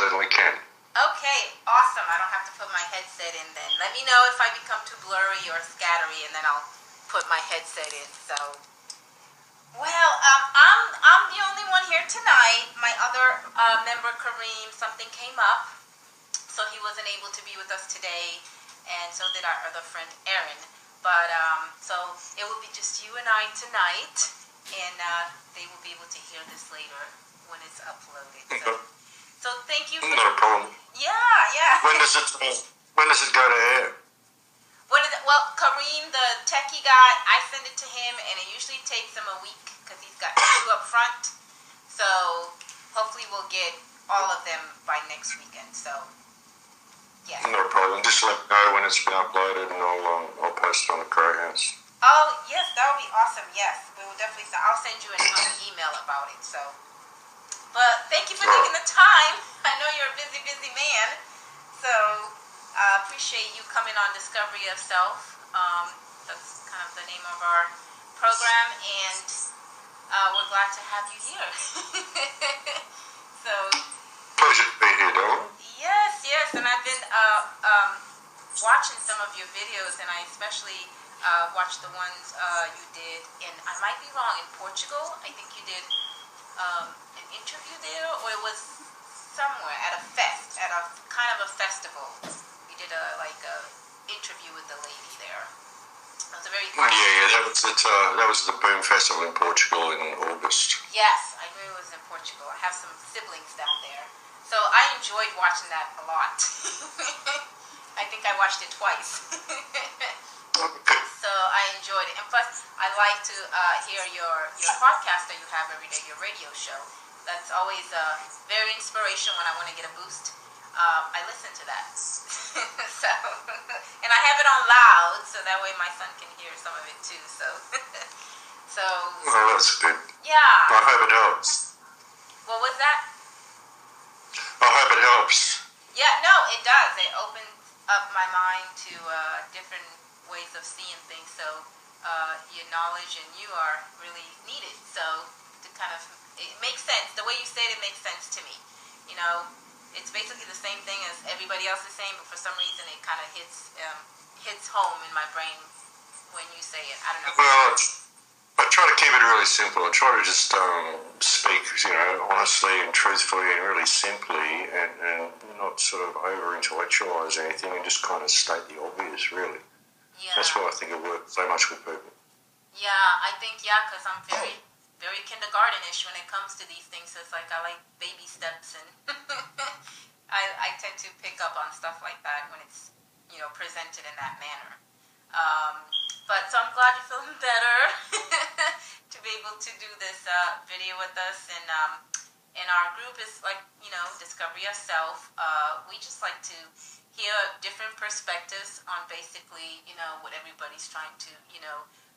certainly can. Okay, awesome. I don't have to put my headset in then. Let me know if I become too blurry or scattery, and then I'll put my headset in. So, well, I'm the only one here tonight. My other member, Kareem, something came up, so he wasn't able to be with us today, and so did our other friend, Erin. But, so it will be just you and I tonight, and they will be able to hear this later when it's uploaded. So thank you for... Not a problem. Yeah. When does it go to air? Well, Kareem, the techie guy, I send it to him, and it usually takes him a week because he's got 2 up front. So hopefully we'll get all of them by next weekend. So, yeah. Not a problem. Just let me know when it's been uploaded, and I'll post it on the Crow House. Oh, yes, that would be awesome. Yes, we will definitely. I'll send you an email about it. So. But thank you for taking the time. I know you're a busy, busy man. So I appreciate you coming on Discovery of Self. That's kind of the name of our program. And we're glad to have you here. So, Pleasure to be here, Dawn. yes. And I've been watching some of your videos, and I especially watched the ones you did in, I might be wrong, in Portugal. I think you did... an interview there, or it was somewhere at a kind of a festival. You did a interview with the lady there. It was a very that was the Boom Festival in Portugal in August. Yes, I knew it was in Portugal. I have some siblings down there, so I enjoyed watching that a lot. I think I watched it twice. So I enjoyed it, and plus I like to hear your podcast that you have every day, your radio show. That's always very inspirational when I want to get a boost. I listen to that. So, and I have it on loud, so that way my son can hear some of it too. So, Well, that's good. Yeah. I hope it helps. What was that? I hope it helps. Yeah, no, it does. It opens up my mind to different ways of seeing things. So your knowledge and you are really needed. So to kind of, it makes sense. The way you say it makes sense to me. You know, it's basically the same thing as everybody else is saying, but for some reason it kind of hits home in my brain when you say it. I don't know. Well, I try to keep it really simple. I try to just speak, honestly and truthfully and really simply, and not sort of over-intellectualise anything, and just kind of state the obvious, really. Yeah. That's why I think it works so much with people. Yeah, I think, because I'm very, very kindergarten-ish when it comes to these things. So it's like I like baby steps, and I tend to pick up on stuff like that when it's, presented in that manner. But so I'm glad you're feeling better to be able to do this video with us. And our group is like, Discovery of Self. We just like to hear different perspectives on basically, what everybody's trying to,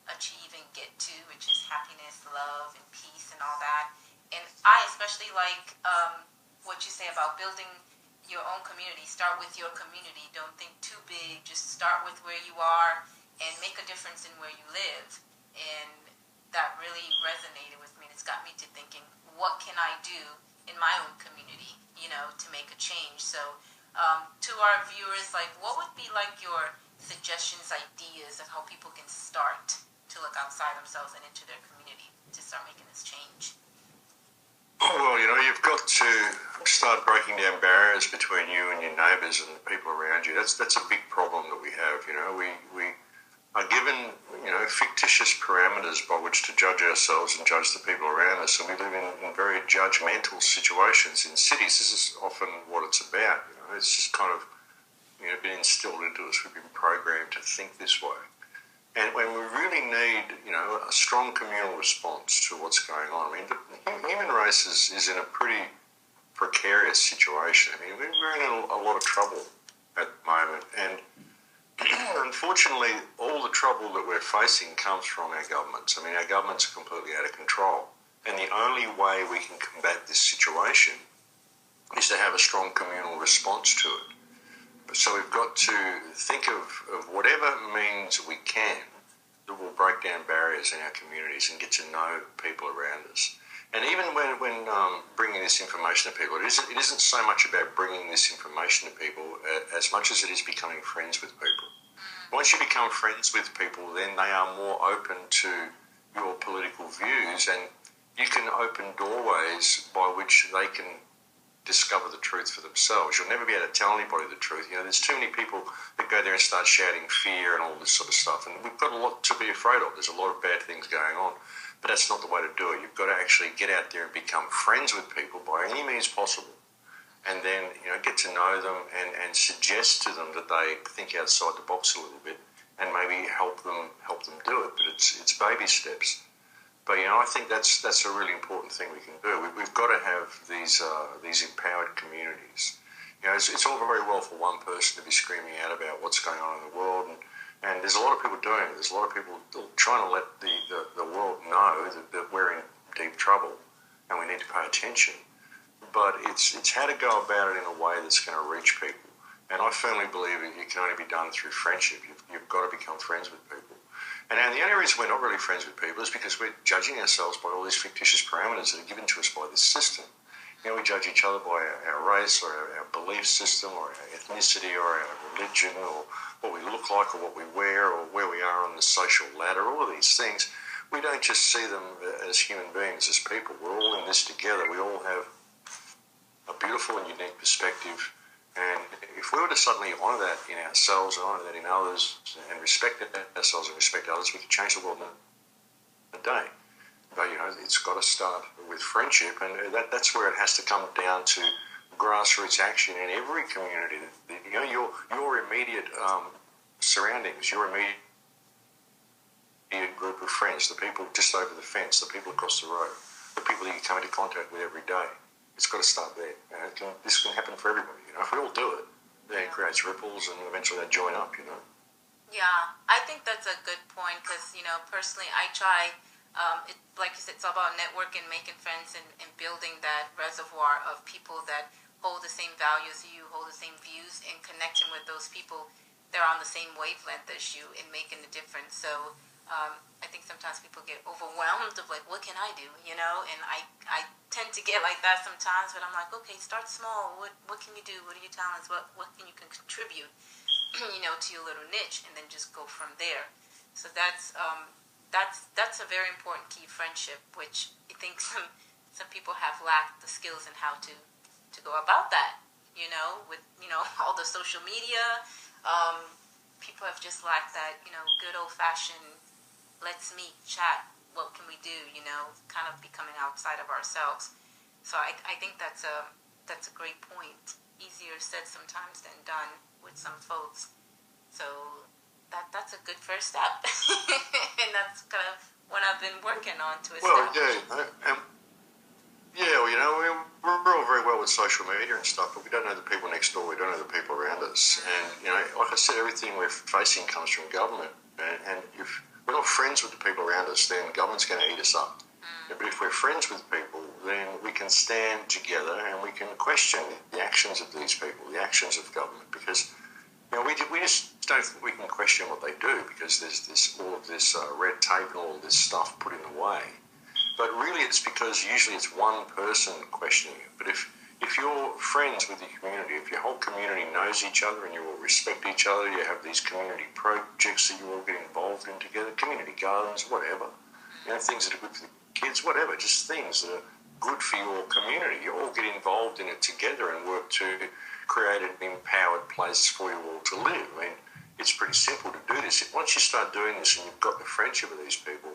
achieve and get to, which is happiness, love, and peace, and all that. And I especially like what you say about building your own community. Start with your community. Don't think too big. Just start with where you are and make a difference in where you live. And that really resonated with me. It's got me to thinking, what can I do in my own community, to make a change? So to our viewers, what would be your suggestions, ideas of how people can start to look outside themselves and into their community to start making this change? Well, you've got to start breaking down barriers between you and your neighbours and the people around you. That's a big problem that we have. We are given, fictitious parameters by which to judge ourselves and judge the people around us, and we live in very judgmental situations in cities. This is often what it's about. It's just kind of been instilled into us. We've been programmed to think this way. And when we really need, a strong communal response to what's going on. I mean, the human race is in a pretty precarious situation. I mean, we're in a lot of trouble at the moment. And unfortunately, all the trouble that we're facing comes from our governments. I mean, our governments are completely out of control. And the only way we can combat this situation is to have a strong communal response to it. So we've got to think of whatever means we can that will break down barriers in our communities and get to know people around us. And even when bringing this information to people, it isn't so much about bringing this information to people as much as it is becoming friends with people. Once you become friends with people, then they are more open to your political views, and you can open doorways by which they can discover the truth for themselves. You'll never be able to tell anybody the truth. You know, there's too many people that go there and start shouting fear and all this sort of stuff, and we've got a lot to be afraid of. There's a lot of bad things going on, but that's not the way to do it. You've got to actually get out there and become friends with people by any means possible, and then, you know, get to know them and suggest to them that they think outside the box a little bit, and maybe help them do it. But it's baby steps. But, you know, I think that's a really important thing we can do. We've got to have these empowered communities. You know, it's all very well for one person to be screaming out about what's going on in the world, and there's a lot of people doing it. There's a lot of people trying to let the world know that we're in deep trouble and we need to pay attention. But it's how to go about it in a way that's going to reach people. And I firmly believe it can only be done through friendship. You've got to become friends with people. And the only reason we're not really friends with people is because we're judging ourselves by all these fictitious parameters that are given to us by this system. You know, we judge each other by our race or our belief system or our ethnicity or our religion or what we look like or what we wear or where we are on the social ladder, all of these things. We don't just see them as human beings, as people. We're all in this together. We all have a beautiful and unique perspective. And if we were to suddenly honour that in ourselves and honour that in others and respect ourselves and respect others, we could change the world in a day. But, you know, it's got to start with friendship, and that's where it has to come down to grassroots action in every community. You know, your immediate surroundings, your immediate group of friends, the people just over the fence, the people across the road, the people that you come into contact with every day. It's got to start there. You know, this can happen for everybody. You know, if we all do it, then it creates ripples, and eventually they join up. You know. Yeah, I think that's a good point because, you know, personally, I try. Like you said, it's all about networking, making friends, and building that reservoir of people that hold the same values as you, hold the same views, and connecting with those people that are on the same wavelength as you and making a difference. So I think sometimes people get overwhelmed of like, what can I do, you know? And I tend to get like that sometimes, but I'm like, okay, start small. What can you do? What are your talents? What can you contribute, you know, to your little niche, and then just go from there. So that's a very important key friendship, which I think some people have lacked the skills in how to go about that, you know, with, you know, all the social media. People have just lacked that, you know, good old-fashioned let's meet, chat, what can we do, you know, kind of becoming outside of ourselves. So I think that's a great point. Easier said sometimes than done with some folks. So that's a good first step. And that's kind of what I've been working on to establish. Well, you know, we're all very well with social media and stuff, but we don't know the people next door. We don't know the people around us. And, you know, like I said, everything we're facing comes from government. And if we're not friends with the people around us, then government's going to eat us up. But if we're friends with people, then we can stand together and we can question the actions of these people, the actions of government, because, you know, we just don't think we can question what they do because there's all of this red tape and all of this stuff put in the way. But really it's because usually it's one person questioning it. But if you're friends with the community, if your whole community knows each other and you all respect each other, you have these community projects that you all get involved in together, community gardens, whatever, you know, things that are good for the kids, whatever, just things that are good for your community. You all get involved in it together and work to create an empowered place for you all to live. I mean, it's pretty simple to do this. Once you start doing this and you've got the friendship of these people,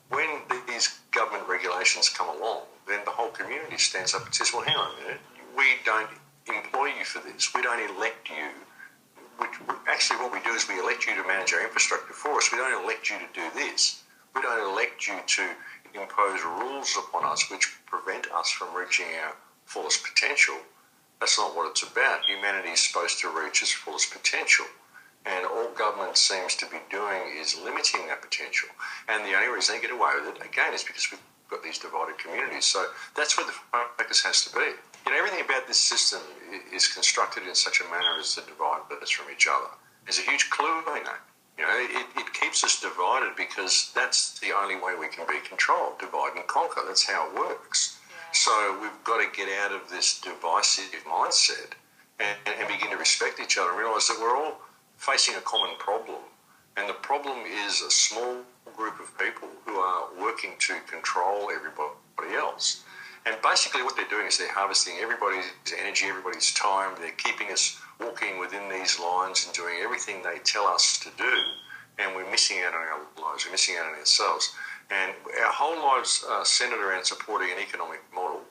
when these government regulations come along, then the whole community stands up and says, well, hang on a minute, we don't employ you for this. We don't elect you. Actually, what we do is we elect you to manage our infrastructure for us. We don't elect you to do this. We don't elect you to impose rules upon us which prevent us from reaching our fullest potential. That's not what it's about. Humanity is supposed to reach its fullest potential. And all government seems to be doing is limiting that potential. And the only reason they get away with it, again, is because we've got these divided communities. So that's where the focus has to be. You know, everything about this system is constructed in such a manner as to divide us from each other. There's a huge clue in that. You know, it keeps us divided because that's the only way we can be controlled. Divide and conquer. That's how it works. Yeah. So we've got to get out of this divisive mindset and begin to respect each other and realise that we're all facing a common problem. And the problem is a small group of people who are working to control everybody else. And basically what they're doing is they're harvesting everybody's energy, everybody's time. They're keeping us walking within these lines and doing everything they tell us to do. And we're missing out on our lives. We're missing out on ourselves. And our whole lives are centred around supporting an economic model,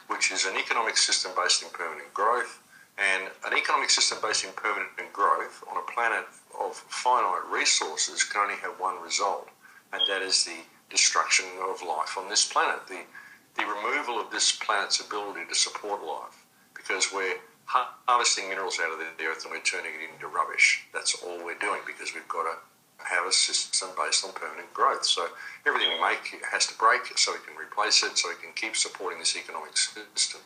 which is an economic system based in permanent growth. And an economic system based in permanent growth on a planet of finite resources can only have one result, and that is the destruction of life on this planet, the removal of this planet's ability to support life, because we're harvesting minerals out of the earth and we're turning it into rubbish. That's all we're doing because we've got to have a system based on permanent growth. So everything we make has to break so we can replace it, so we can keep supporting this economic system.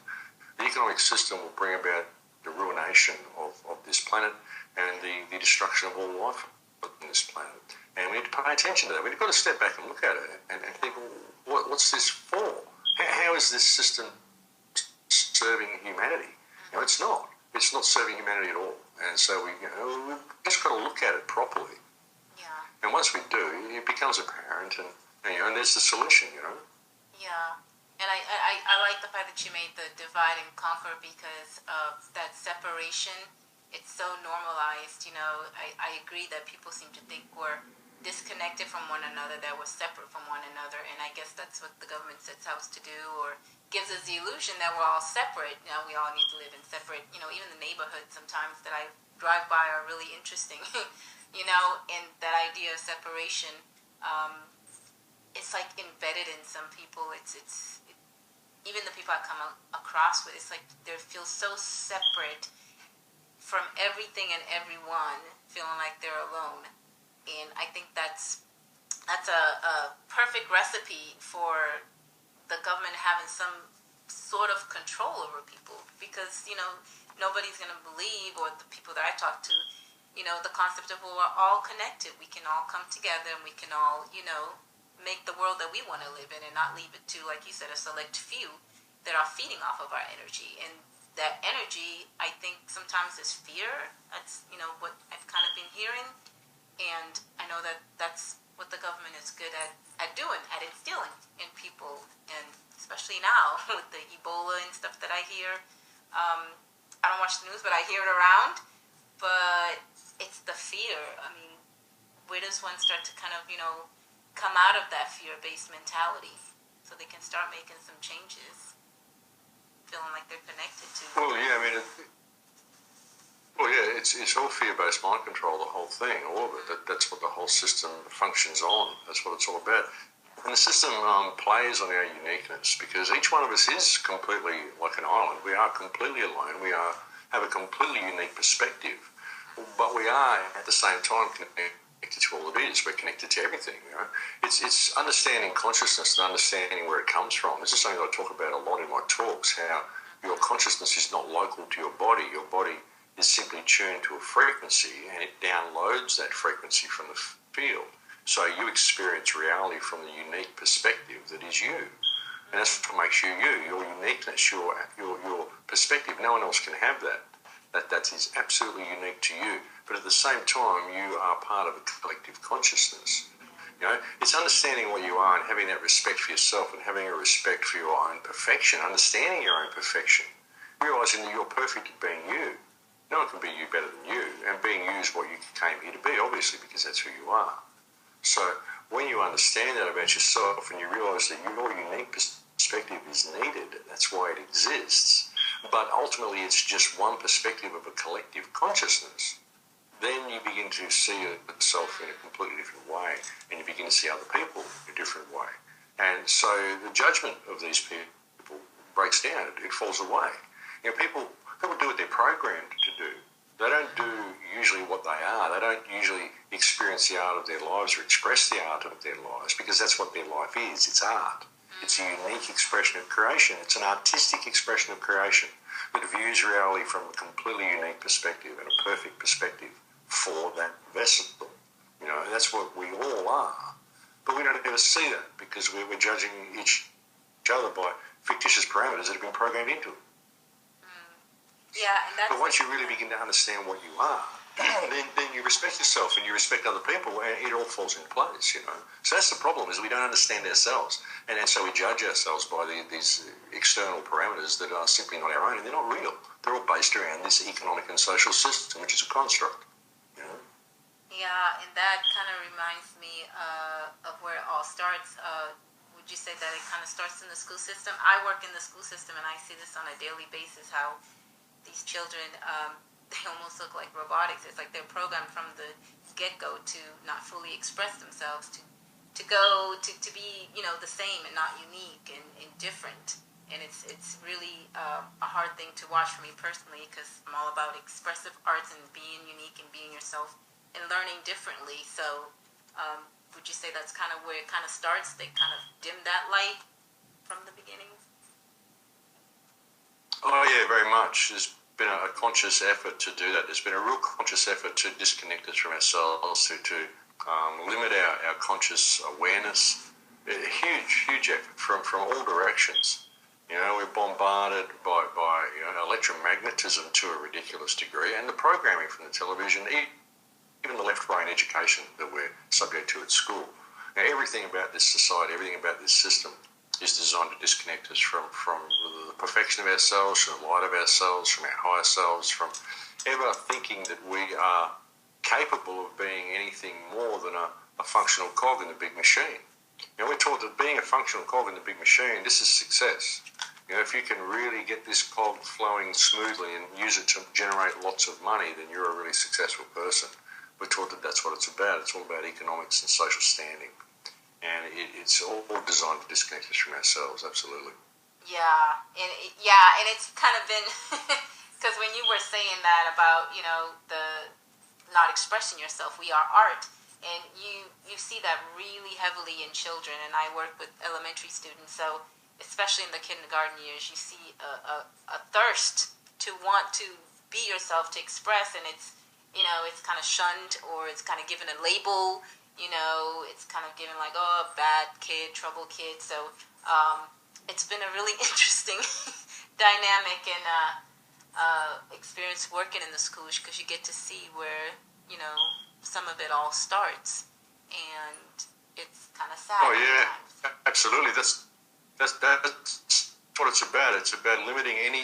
The economic system will bring about the ruination of this planet and the destruction of all life on this planet. And we need to pay attention to that. We've got to step back and look at it and think, what's this for? How is this system serving humanity? You know, it's not. It's not serving humanity at all. And so we've just got to look at it properly. Yeah. And once we do, it becomes apparent, and there's the solution. Yeah. And I like the fact that you made the divide and conquer because of that separation. It's so normalized, I agree that people seem to think we're disconnected from one another, that we're separate from one another, and I guess that's what the government sets out to do, or gives us the illusion that we're all separate. We all need to live in separate, even the neighborhoods sometimes that I drive by are really interesting, and that idea of separation, it's like embedded in some people. It's even the people I come across with, it's like they feel so separate from everything and everyone, feeling like they're alone. And I think that's a perfect recipe for the government having some sort of control over people, because nobody's going to believe, or the people that I talk to, the concept of, well, we're all connected, we can all come together and we can all make the world that we want to live in, and not leave it to, like you said, a select few that are feeding off of our energy. And that energy, I think, sometimes is fear. That's what I've kind of been hearing. And I know that that's what the government is good at doing, at instilling in people. And especially now with the Ebola and stuff that I hear. I don't watch the news, but I hear it around. But it's the fear. I mean, where does one start to kind of, come out of that fear-based mentality so they can start making some changes, feeling like they're connected to? Well, yeah, I mean, it's all fear-based mind control, the whole thing, all of it. That's what the whole system functions on. That's what it's all about. And the system plays on our uniqueness, because each one of us is completely like an island. We are completely alone. We have a completely unique perspective, but we are at the same time connected to all it is. We're connected to everything. It's understanding consciousness and understanding where it comes from. This is something that I talk about a lot in my talks, how your consciousness is not local to your body. Your body is simply tuned to a frequency, and it downloads that frequency from the field. So you experience reality from the unique perspective that is you. And that's what makes you you, your uniqueness, your perspective. No one else can have that. That is absolutely unique to you. But at the same time, you are part of a collective consciousness. It's understanding what you are and having that respect for yourself, and having a respect for your own perfection, understanding your own perfection, realising that you're perfect at being you. No one can be you better than you, and being you is what you came here to be, obviously, because that's who you are. So when you understand that about yourself and you realise that your unique perspective is needed, that's why it exists, but ultimately it's just one perspective of a collective consciousness, then you begin to see yourself in a completely different way, and you begin to see other people in a different way. And so the judgment of these people breaks down, it falls away. People do what they're programmed to do. They don't do usually what they are. They don't usually experience the art of their lives or express the art of their lives, because that's what their life is. It's art. It's a unique expression of creation. It's an artistic expression of creation that views reality from a completely unique perspective and a perfect perspective for that vessel. You know, and that's what we all are. But we don't ever see that because we're judging each other by fictitious parameters that have been programmed into it. Yeah, and that's... But once you really begin to understand what you are, then you respect yourself and you respect other people, and it all falls into place, you know. So that's the problem, is we don't understand ourselves, and so we judge ourselves by these external parameters that are simply not our own, and they're not real. They're all based around this economic and social system, which is a construct, you know. Yeah, and that kind of reminds me of where it all starts. Would you say that it kind of starts in the school system? I work in the school system, and I see this on a daily basis, how these children, they almost look like robotics. It's like they're programmed from the get-go to not fully express themselves, to be, you know, the same and not unique and different. And it's really a hard thing to watch for me personally, because I'm all about expressive arts and being unique and being yourself and learning differently. So would you say that's kind of where it kind of starts? They kind of dim that light from the beginning? Oh, yeah, very much. There's been a conscious effort to do that. There's been a real conscious effort to disconnect us from ourselves, to limit our conscious awareness. A huge effort from all directions. You know, we're bombarded by you know, electromagnetism to a ridiculous degree, and the programming from the television, even the left brain education that we're subject to at school. Now, everything about this society, everything about this system is designed to disconnect us from the perfection of ourselves, from the light of ourselves, from our higher selves, from ever thinking that we are capable of being anything more than a functional cog in the big machine. You know, we're taught that being a functional cog in the big machine, this is success. You know, if you can really get this cog flowing smoothly and use it to generate lots of money, then you're a really successful person. We're taught that that's what it's about. It's all about economics and social standing. And it's all designed to disconnect us from ourselves, absolutely. Yeah, and it's kind of been, because when you were saying that about, you know, the not expressing yourself, we are art, and you see that really heavily in children, and I work with elementary students, so especially in the kindergarten years, you see a thirst to want to be yourself, to express, and it's, you know, it's kind of shunned, or it's kind of given a label. You know, it's kind of given like, oh, bad kid, trouble kid. So it's been a really interesting dynamic and experience working in the schools, because you get to see where, you know, some of it all starts, and it's kind of sad. Oh yeah, absolutely. That's what it's about. It's about limiting any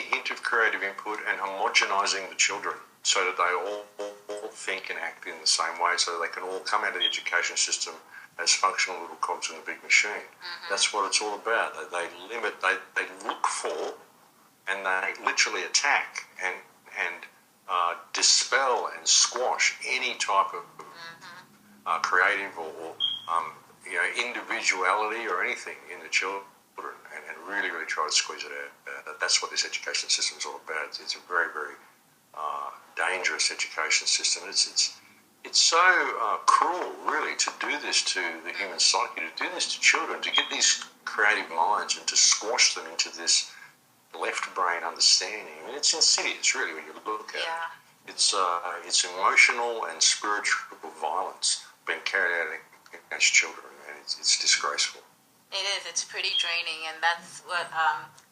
hint of creative input and homogenizing the children, so that they all think and act in the same way, so that they can all come out of the education system as functional little cogs in the big machine. Mm-hmm. That's what it's all about. They limit, they look for, and they literally attack and dispel and squash any type of creative or you know, individuality or anything in the children, and really try to squeeze it out. That's what this education system is all about. It's a very dangerous education system. It's so cruel, really, to do this to the human psyche, to do this to children, to get these creative minds and to squash them into this left brain understanding. I mean, it's insidious, really, when you look at it. It's emotional and spiritual violence being carried out against children, and it's disgraceful. It is. It's pretty draining, and that's what.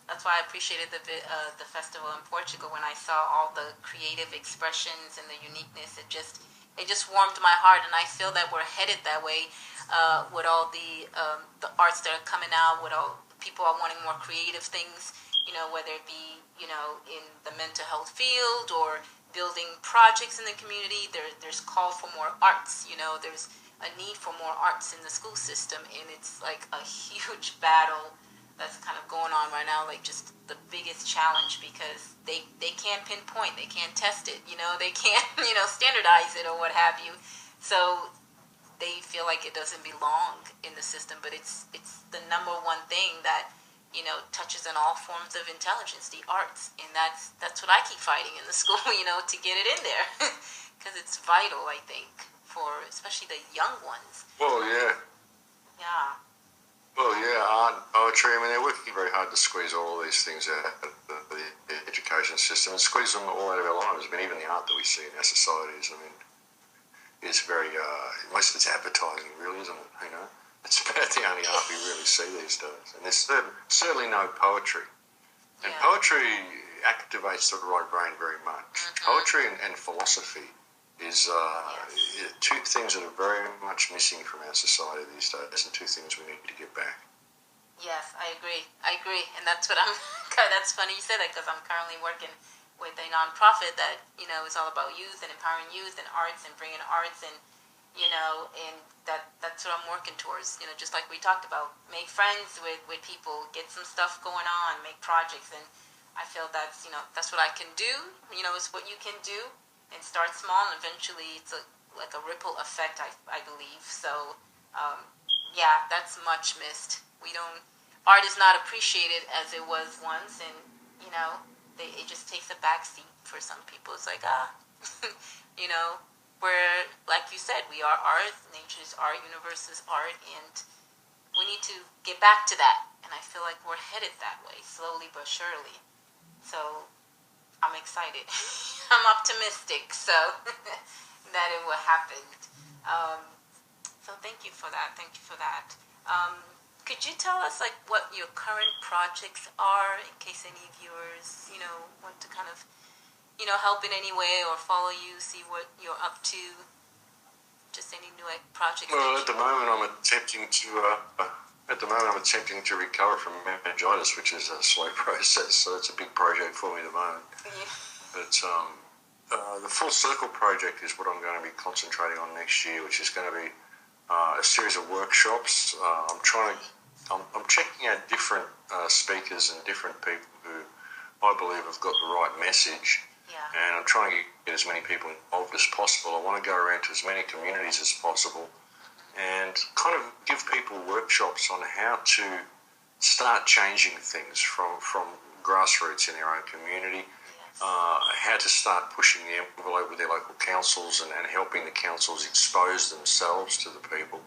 That's why I appreciated the festival in Portugal, when I saw all the creative expressions and the uniqueness. It just warmed my heart, and I feel that we're headed that way with all the arts that are coming out, with all people are wanting more creative things. You know, whether it be, you know, in the mental health field or building projects in the community. There's call for more arts. You know, there's a need for more arts in the school system, and it's like a huge battle that's kind of going on right now, like just the biggest challenge, because they can't pinpoint, they can't test it, you know, they can't, you know, standardize it or what have you. So they feel like it doesn't belong in the system, but it's the number one thing that, you know, touches on all forms of intelligence, the arts, and that's what I keep fighting in the school, you know, to get it in there, because it's vital, I think, for especially the young ones. Well, yeah. Yeah. Well, yeah, art and poetry, I mean, they're working very hard to squeeze all of these things out of the education system and squeeze them all out of our lives. I mean, even the art that we see in our societies. I mean, is very, most of it's advertising, really, isn't it? You know, it's about the only art we really see these days. And there's certainly no poetry. And poetry activates the right brain very much. Poetry and philosophy is two things that are very much missing from our society these days, and two things we need to get back. Yes, I agree. And that's what that's funny you say that, because I'm currently working with a nonprofit that, you know, is all about youth and empowering youth and arts and bringing arts, and, you know, and that's what I'm working towards, you know, just like we talked about, make friends with people, get some stuff going on, make projects. And I feel that's, you know, that's what I can do, you know, is what you can do, and start small, and eventually it's like a ripple effect, I believe. So, that's much missed. Art is not appreciated as it was once, and, you know, it just takes a backseat for some people. It's like, you know, where, like you said, we are art, nature's art, universe is art, and we need to get back to that. And I feel like we're headed that way, slowly but surely. So I'm excited. I'm optimistic, so that it will happen. So thank you for that. Could you tell us, like, what your current projects are, in case any viewers, you know, want to kind of, you know, help in any way or follow you, see what you're up to, just any new projects? Well, at the moment I'm attempting to recover from meningitis, which is a slow process, so it's a big project for me at the moment. But the Full Circle project is what I'm going to be concentrating on next year, which is going to be a series of workshops. I'm checking out different speakers and different people who I believe have got the right message, and I'm trying to get as many people involved as possible. I want to go around to as many communities as possible and kind of give people workshops on how to start changing things from grassroots in their own community, how to start pushing the envelope with their local councils and helping the councils expose themselves to the people.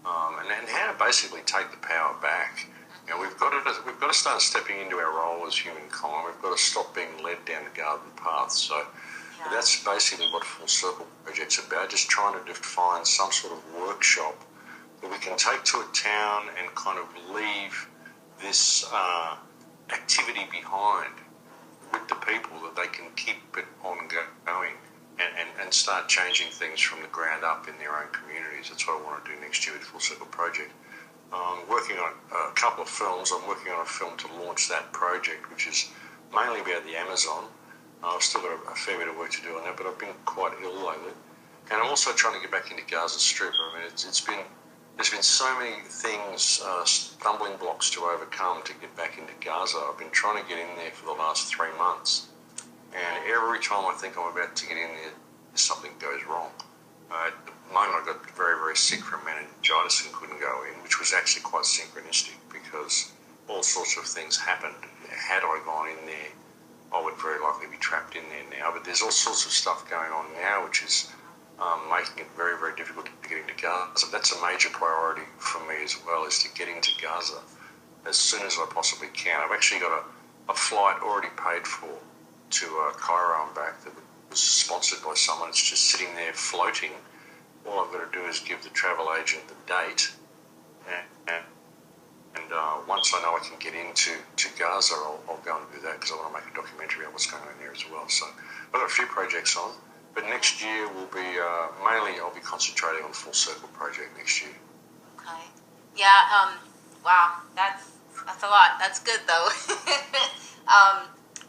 And how to basically take the power back. You know, we've got to start stepping into our role as humankind. We've got to stop being led down the garden path. So that's basically what Full Circle Project's about, just trying to define some sort of workshop that we can take to a town and kind of leave this activity behind with the people, that they can keep it ongoing and start changing things from the ground up in their own communities. That's what I want to do next year with the Full Circle Project. I'm working on a couple of films. I'm working on a film to launch that project, which is mainly about the Amazon. I've still got a fair bit of work to do on that, but I've been quite ill lately. And I'm also trying to get back into Gaza Strip. I mean, there's been so many things, stumbling blocks to overcome to get back into Gaza. I've been trying to get in there for the last 3 months. And every time I think I'm about to get in there, something goes wrong. At the moment I got very, very sick from meningitis and couldn't go in, which was actually quite synchronistic because all sorts of things happened. Had I gone in there, I would very likely be trapped in there now. But there's all sorts of stuff going on now, which is making it very, very difficult to get into Gaza. That's a major priority for me as well, is to get into Gaza as soon as I possibly can. I've actually got a flight already paid for to Cairo and back that was sponsored by someone. It's just sitting there floating. All I've got to do is give the travel agent the date, and once I know I can get into Gaza, I'll go and do that, because I want to make a documentary on what's going on there as well. So I've got a few projects on, but next year will be mainly I'll be concentrating on the Full Circle Project next year. Okay. Yeah. Wow. That's a lot. That's good though.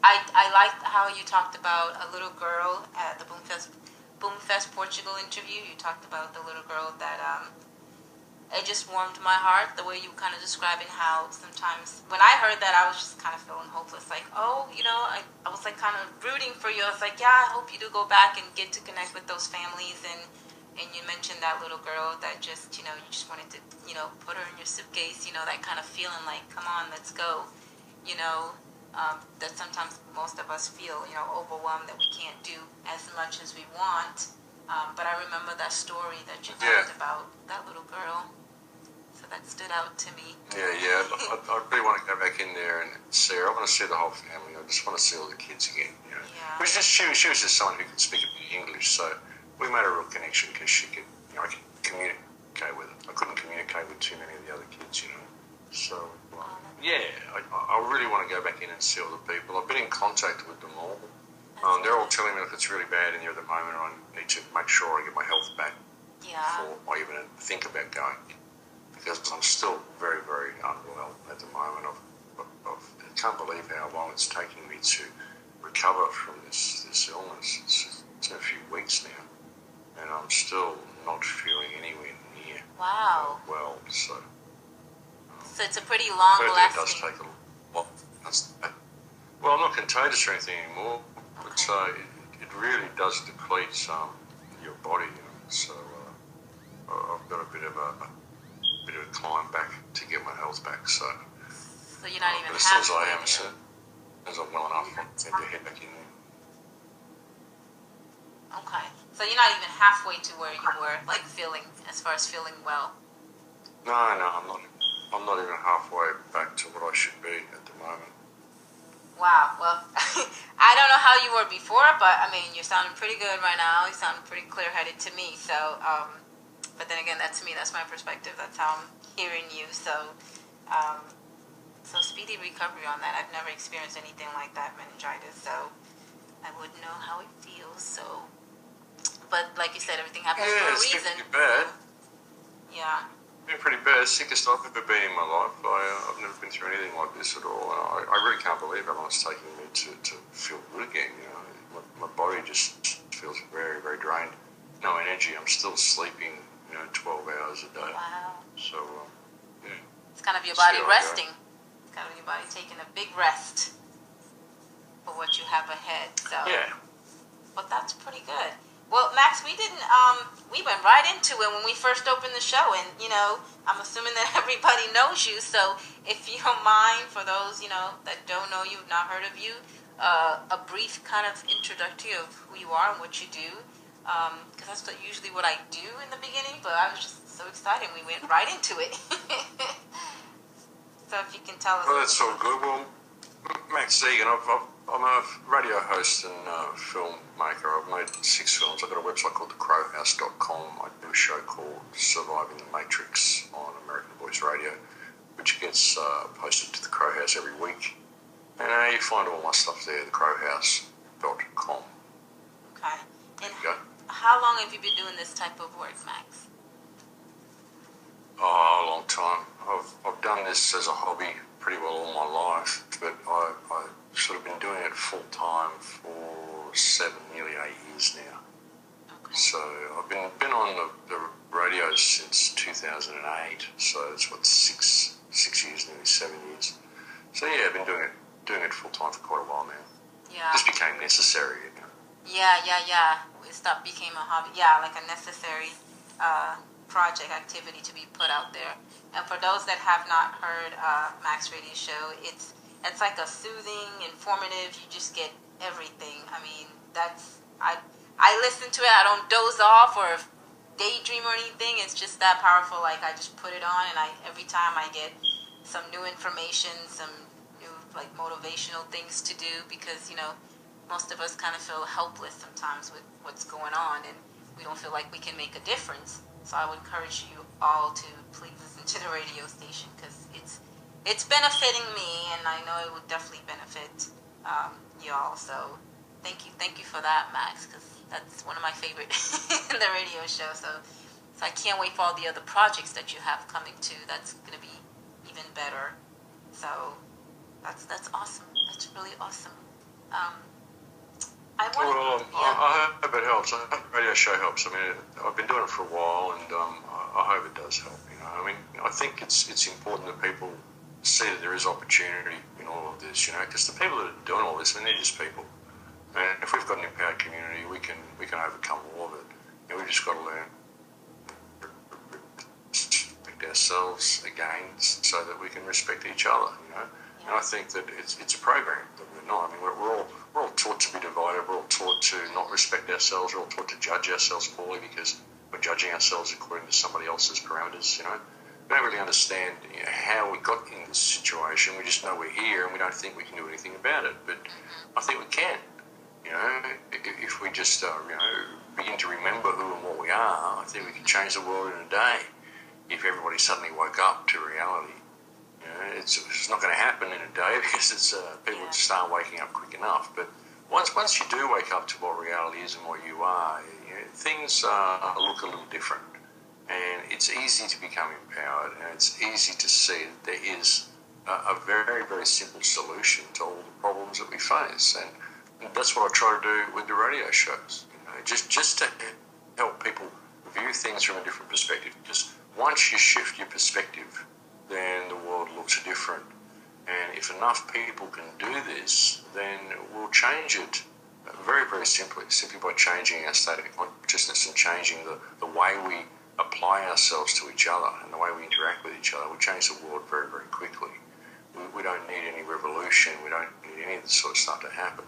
I liked how you talked about a little girl at the Boomfest Portugal interview. You talked about the little girl that it just warmed my heart, the way you were kind of describing how sometimes when I heard that, I was just kind of feeling hopeless, like, oh, you know, I was like kind of rooting for you. I was like, yeah, I hope you do go back and get to connect with those families. And you mentioned that little girl that just, you know, you just wanted to, you know, put her in your suitcase, you know, that kind of feeling like, come on, let's go, you know. That sometimes most of us feel, you know, overwhelmed that we can't do as much as we want. But I remember that story that you talked about, that little girl. So that stood out to me. Yeah. I really want to go back in there and see her. I want to see the whole family. I just want to see all the kids again. You know. Yeah. She was just someone who could speak a bit of English, so we made a real connection because she could, I could communicate with her. I couldn't communicate with too many of the other kids, So, I really want to go back in and see all the people. I've been in contact with them all. They're all telling me, look, it's really bad in here at the moment. I need to make sure I get my health back before I even think about going. Because I'm still very, very unwell at the moment. I can't believe how long it's taking me to recover from this illness. It's been a few weeks now, and I'm still not feeling anywhere near well. So it's a pretty long-lasting. It does take a lot. Well, I'm not contagious or anything anymore, but it really does deplete your body. So I've got a bit of a climb back to get my health back. So you're not even as soon as I am, as soon as I'm well enough, I tend to head back in there. Okay. So you're not even halfway to where you were, as far as feeling well. No, I'm not even halfway back to what I should be at the moment. Wow. Well, I don't know how you were before, but I mean, you're sounding pretty good right now. You sound pretty clear-headed to me. So, but then again, that's me. That's my perspective. That's how I'm hearing you. So, so speedy recovery on that. I've never experienced anything like that, meningitis. So I wouldn't know how it feels. So, but like you said, everything happens for a reason. It's been pretty bad. Yeah. It's been pretty bad. Sickest I've ever been in my life. I've never been through anything like this at all. And I really can't believe how long it's taking me to feel good again. My body just feels very, very drained. No energy. I'm still sleeping, 12 hours a day. Wow. So, it's kind of your body resting. It's kind of your body taking a big rest for what you have ahead. So, but that's pretty good. Well, Max, we went right into it when we first opened the show, and I'm assuming that everybody knows you. So, if you don't mind, for those that don't know you, not heard of you, a brief kind of introductory of who you are and what you do, because that's usually what I do in the beginning. But I was just so excited, we went right into it. So, if you can tell us. Well, that's so good. Well, Max Igan, I'm a radio host and filmmaker. I've made 6 films. I've got a website called theCrowhouse.com. I do a show called Surviving the Matrix on American Voice Radio, which gets posted to the Crow House every week. And you find all my stuff there, theCrowhouse.com. Okay. There you go. How long have you been doing this type of work, Max? Oh, a long time. I've done this as a hobby pretty well all my life, but I've sort of been doing it full time for nearly 8 years now. Okay. So I've been on the radio since 2008. So it's 6 years, nearly 7 years. So yeah, I've been doing it full time for quite a while now. Yeah. It just became necessary. Yeah. It became a hobby. Yeah, like a necessary project activity to be put out there. And for those that have not heard Max Radio Show, it's like a soothing, informative. You just get everything. I mean, I listen to it. I don't doze off or daydream or anything. It's just that powerful. Like, I just put it on, and every time I get some new information, some new motivational things to do, because most of us kind of feel helpless sometimes with what's going on, and we don't feel like we can make a difference. So I would encourage you all to please listen to the radio station, because it's benefiting me, and I know it would definitely benefit y'all. So thank you for that, Max, because that's one of my favorite in the radio show. So I can't wait for all the other projects that you have coming too. That's going to be even better. So that's awesome. That's really awesome. I hope it helps. I hope the radio show helps. I mean, I've been doing it for a while, and I hope it does help. I mean, I think it's important that people see that there is opportunity in all of this. Because the people that are doing all this, they're just people. And if we've got an empowered community, we can overcome all of it. And we've just got to learn to respect ourselves again, so that we can respect each other. And I think that it's a program that we're not. I mean, we're all taught to be divided. We're all taught to not respect ourselves. We're all taught to judge ourselves poorly because we're judging ourselves according to somebody else's parameters. We don't really understand how we got in this situation. We just know we're here, and we don't think we can do anything about it. But I think we can. If we just begin to remember who and what we are, I think we can change the world in a day if everybody suddenly woke up to reality. You know, it's not going to happen in a day because people just aren't waking up quick enough. But once you do wake up to what reality is and what you are, things look a little different. And it's easy to become empowered, and it's easy to see that there is a very, very simple solution to all the problems that we face. And that's what I try to do with the radio shows. Just to help people view things from a different perspective. Because once you shift your perspective, then the world looks different. And if enough people can do this, then we'll change it very, very simply by changing our state of consciousness and changing the way we apply ourselves to each other and the way we interact with each other. We'll change the world very, very quickly. We don't need any revolution. We don't need any of this sort of stuff to happen.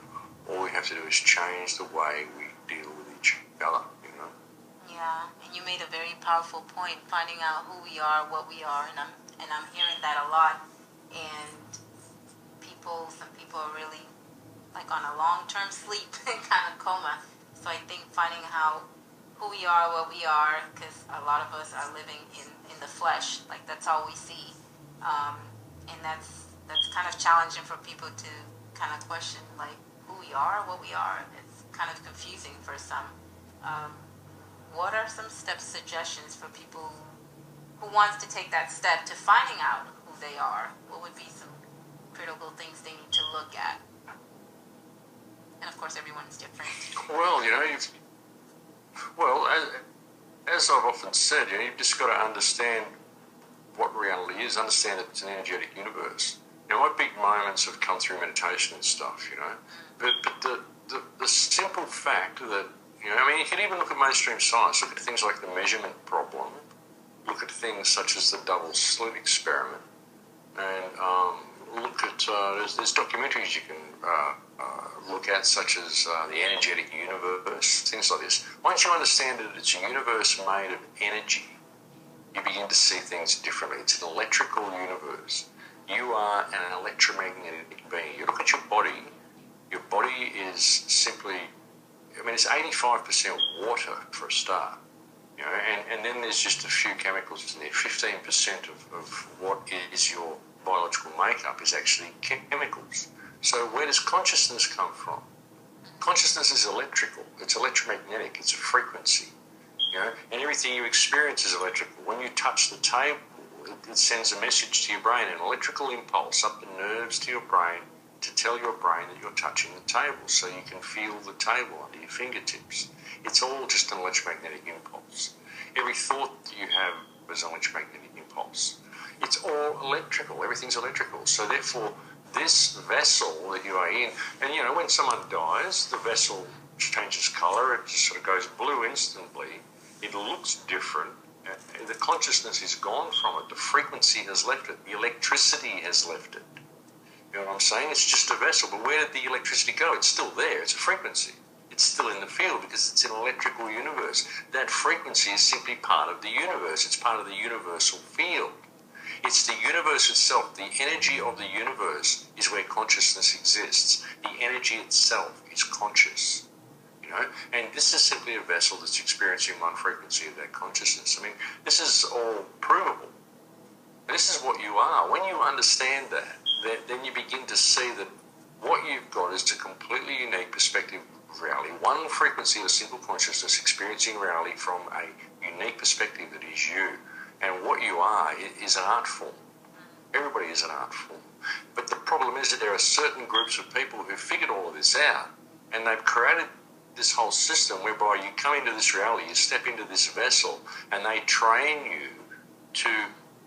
All we have to do is change the way we deal with each other, Yeah, and you made a very powerful point, finding out who we are, what we are, and I'm hearing that a lot. And some people are really like on a long-term sleep, kind of coma. So I think finding out who we are, what we are, because a lot of us are living in the flesh, like that's all we see, and that's kind of challenging for people to kind of question like who we are, what we are. It's kind of confusing for some. What are some suggestions for people who wants to take that step to finding out who they are? What would be some critical things they need to look at? And of course, everyone's different. Well, as I've often said, you've just got to understand what reality is, understand that it's an energetic universe. My big moments have come through meditation and stuff, but the simple fact that, you can even look at mainstream science, look at things like the measurement problem, look at things such as the double slit experiment, and look at, there's documentaries you can look at, such as the energetic universe, things like this. Once you understand that it's a universe made of energy, you begin to see things differently. It's an electrical universe. You are an electromagnetic being. You look at your body is simply, it's 85% water for a start. And then there's just a few chemicals in there. 15% of what is your biological makeup is actually chemicals. So where does consciousness come from? Consciousness is electrical. It's electromagnetic. It's a frequency. And everything you experience is electrical. When you touch the table, it sends a message to your brain, an electrical impulse up the nerves to your brain to tell your brain that you're touching the table, so you can feel the table under your fingertips. It's all just an electromagnetic impulse. Every thought that you have is an electromagnetic impulse. It's all electrical. Everything's electrical. So therefore, this vessel that you are in, and when someone dies, the vessel changes colour. It just sort of goes blue instantly. It looks different. The consciousness is gone from it. The frequency has left it. The electricity has left it. You know what I'm saying? It's just a vessel. But where did the electricity go? It's still there. It's a frequency. It's still in the field because it's an electrical universe. That frequency is simply part of the universe. It's part of the universal field. It's the universe itself. The energy of the universe is where consciousness exists. The energy itself is conscious. And this is simply a vessel that's experiencing one frequency of that consciousness. This is all provable. This is what you are. When you understand that, then you begin to see that what you've got is a completely unique perspective of reality. One frequency of simple consciousness experiencing reality from a unique perspective that is you. And what you are is an art form. Everybody is an art form. But the problem is that there are certain groups of people who figured all of this out, and they've created this whole system whereby you come into this reality, you step into this vessel, and they train you to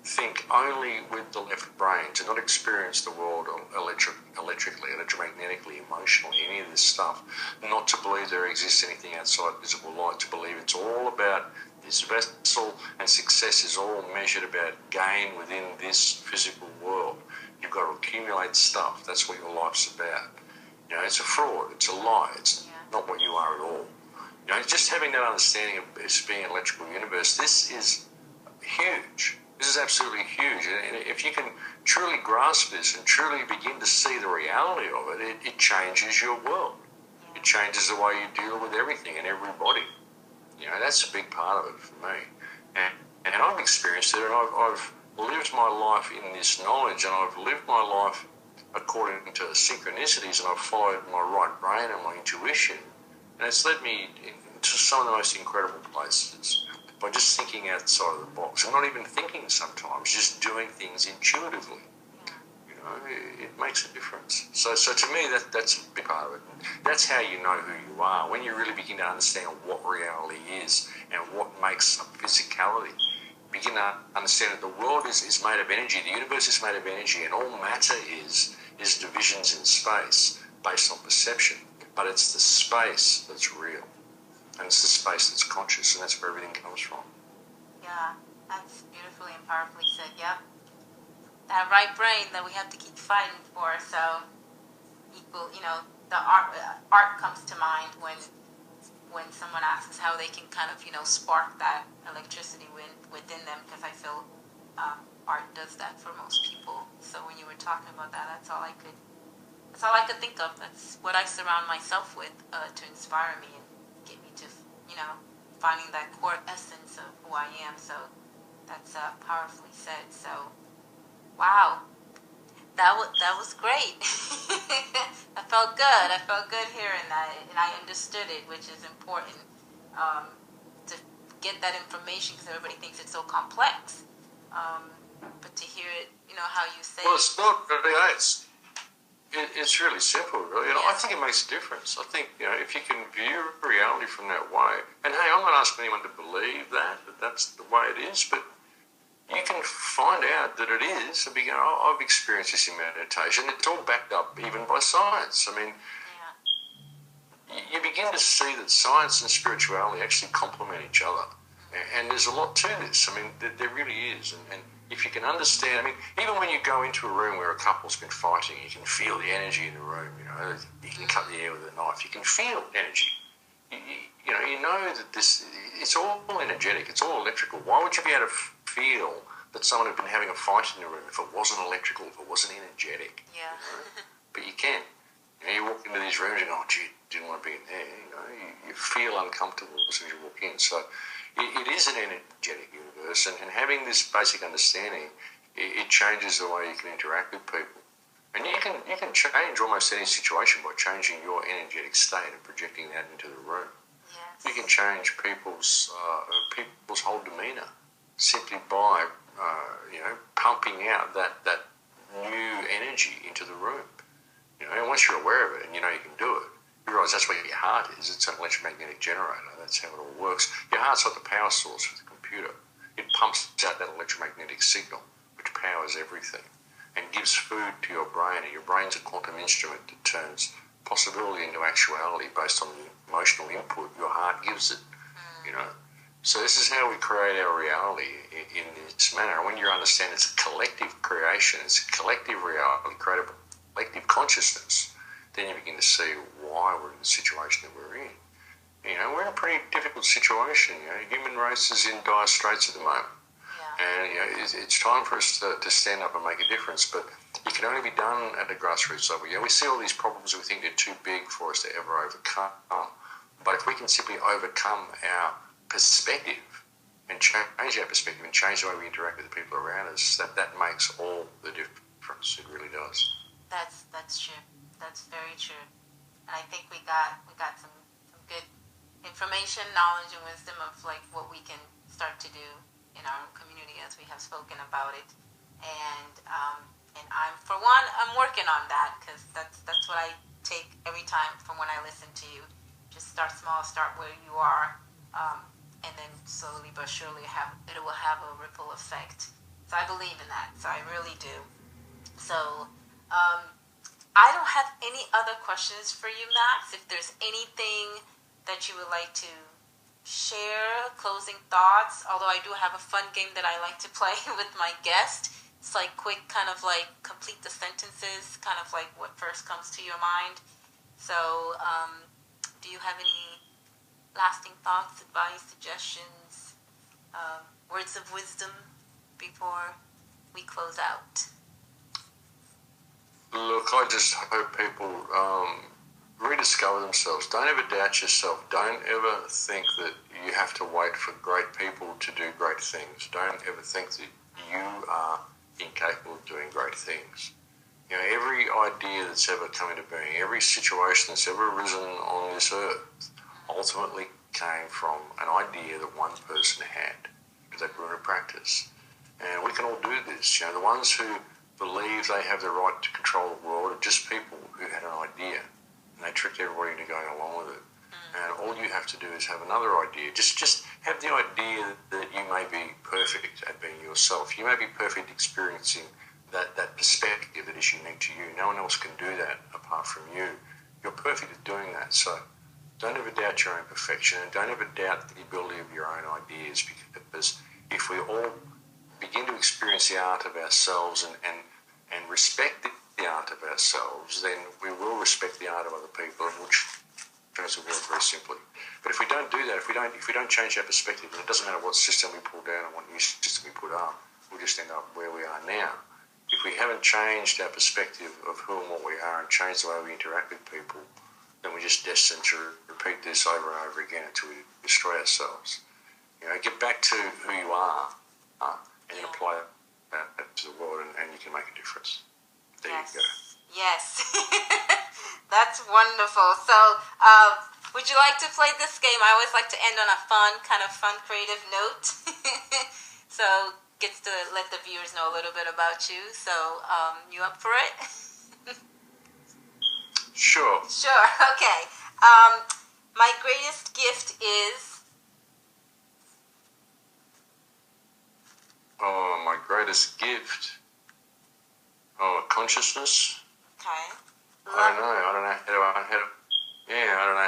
think only with the left brain, to not experience the world electrically, electromagnetically, emotionally, any of this stuff, not to believe there exists anything outside visible light, to believe it's all about this vessel, and success is all measured about gain within this physical world. You've got to accumulate stuff. That's what your life's about. It's a fraud. It's a lie. It's not what you are at all. Just having that understanding of this being an electrical universe, this is huge. This is absolutely huge. And if you can truly grasp this and truly begin to see the reality of it, it changes your world. It changes the way you deal with everything and everybody. That's a big part of it for me. And I've experienced it, and I've lived my life in this knowledge, and I've lived my life according to synchronicities, and I've followed my right brain and my intuition. And it's led me into some of the most incredible places by just thinking outside of the box. I'm not even thinking sometimes, just doing things intuitively. It makes a difference. So to me, that's a big part of it. That's how you know who you are. When you really begin to understand what reality is and what makes up physicality, begin to understand that the world is made of energy, the universe is made of energy, and all matter is divisions in space based on perception. But it's the space that's real, and it's the space that's conscious, and that's where everything comes from. Yeah, that's beautifully and powerfully said. Yep. That right brain that we have to keep fighting for. So, the art comes to mind when someone asks how they can kind of spark that electricity within them, because I feel art does that for most people. So when you were talking about that, that's all I could think of. That's what I surround myself with to inspire me and get me to finding that core essence of who I am. So that's powerfully said. So. Wow, that was great. I felt good. I felt good hearing that, and I understood it, which is important to get that information, because everybody thinks it's so complex. But to hear it, how you say. Well, it's not really. It's really simple, really. I think it makes a difference. I think if you can view reality from that way, and hey, I'm not asking anyone to believe that that's the way it is, but you can find out that it is. And begin, I've experienced this in meditation. It's all backed up even by science. I mean, you begin to see that science and spirituality actually complement each other. And there's a lot to this. I mean, there really is. And if you can understand, I mean, even when you go into a room where a couple's been fighting, you can feel the energy in the room. You can cut the air with a knife. You can feel energy. You know that it's all energetic. It's all electrical. Why would you be able to feel that someone had been having a fight in the room if it wasn't electrical, if it wasn't energetic? Yeah. But you can. You walk into these rooms and go, oh, gee, didn't want to be in there. You feel uncomfortable as soon as you walk in. So it is an energetic universe, and having this basic understanding, it changes the way you can interact with people. And you can change almost any situation by changing your energetic state and projecting that into the room. Yes. You can change people's whole demeanour simply by pumping out that new energy into the room. And once you're aware of it and you can do it, you realise that's where your heart is. It's an electromagnetic generator. That's how it all works. Your heart's like the power source for the computer. It pumps out that electromagnetic signal, which powers everything, and gives food to your brain. And your brain's a quantum instrument that turns possibility into actuality based on the emotional input your heart gives it. So this is how we create our reality in this manner. And when you understand it's a collective creation, it's a collective reality created by collective consciousness, then you begin to see why we're in the situation that we're in. We're in a pretty difficult situation. Human race is in dire straits at the moment. Yeah. And it's time for us to stand up and make a difference, but it can only be done at the grassroots level. We see all these problems we think they're too big for us to ever overcome. But if we can simply overcome our perspective and change our perspective and change the way we interact with the people around us, that makes all the difference. It really does. That's true. That's very true. And I think we got some good information, knowledge, and wisdom of what we can start to do in our own community as we have spoken about it. And I'm working on that, because that's what I take every time from when I listen to you. Just start small, start where you are, and then slowly but surely it will have a ripple effect. So I believe in that. So I really do. So I don't have any other questions for you, Max. If there's anything that you would like to share, closing thoughts, although I do have a fun game that I like to play with my guest. It's quick, kind of complete the sentences, kind of what first comes to your mind. So do you have any lasting thoughts, advice, suggestions, words of wisdom before we close out? Look, I just hope people rediscover themselves. Don't ever doubt yourself. Don't ever think that you have to wait for great people to do great things. Don't ever think that you are incapable of doing great things. You know, every idea that's ever come into being, every situation that's ever arisen on this earth, ultimately came from an idea that one person had that they put into practice. And we can all do this. You know, the ones who believe they have the right to control the world are just people who had an idea, and they tricked everybody into going along with it. And all you have to do is have another idea. Just have the idea that you may be perfect at being yourself. You may be perfect experiencing that perspective that is unique to you. No one else can do that apart from you. You're perfect at doing that. So don't ever doubt your own perfection, and don't ever doubt the ability of your own ideas, because if we all begin to experience the art of ourselves and respect the art of ourselves, then we will respect the art of other people, and we'll change the world very simply. But if we don't do that, if we don't change our perspective, and it doesn't matter what system we pull down and what new system we put up, we'll just end up where we are now. If we haven't changed our perspective of who and what we are and changed the way we interact with people, then we're just destined to repeat this over and over again until we destroy ourselves. You know, get back to who you are and then apply that to the world, and you can make a difference. There you go. Yes. That's wonderful. So, would you like to play this game? I always like to end on a fun, creative note. So, gets to let the viewers know a little bit about you. So, you up for it? Sure. Sure. Okay. My greatest gift is... Oh, my greatest gift? Oh, consciousness? Okay. I don't know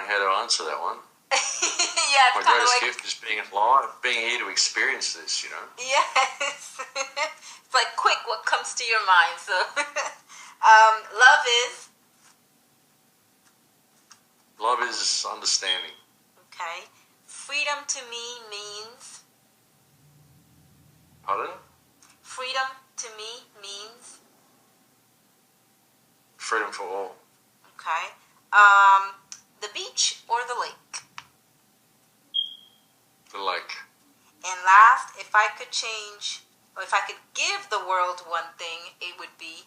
how to answer that one. Yeah, my greatest gift is being alive, being here to experience this, you know. Yes. It's like, quick, what comes to your mind? So, love is? Love is understanding. Okay. Freedom to me means? Pardon? Freedom to me means? Freedom for all. Okay. The beach or the lake? The lake. And last, if I could change, or if I could give the world one thing, it would be?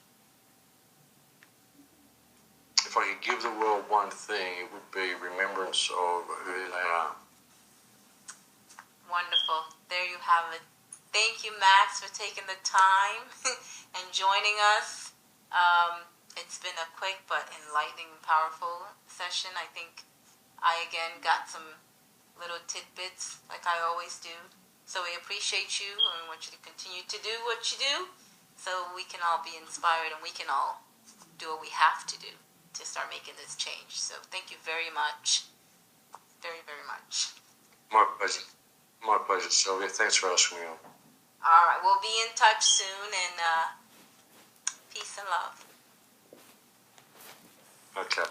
If I could give the world one thing, it would be remembrance of who they are. Wonderful. There you have it. Thank you, Max, for taking the time and joining us. It's been a quick but enlightening and powerful session. I think I, again, got some little tidbits like I always do. So we appreciate you, and we want you to continue to do what you do so we can all be inspired and we can all do what we have to do to start making this change. So thank you very much. Very, very much. My pleasure. My pleasure, Sylvia. Thanks for asking me on. All right. We'll be in touch soon, and peace and love. Okay.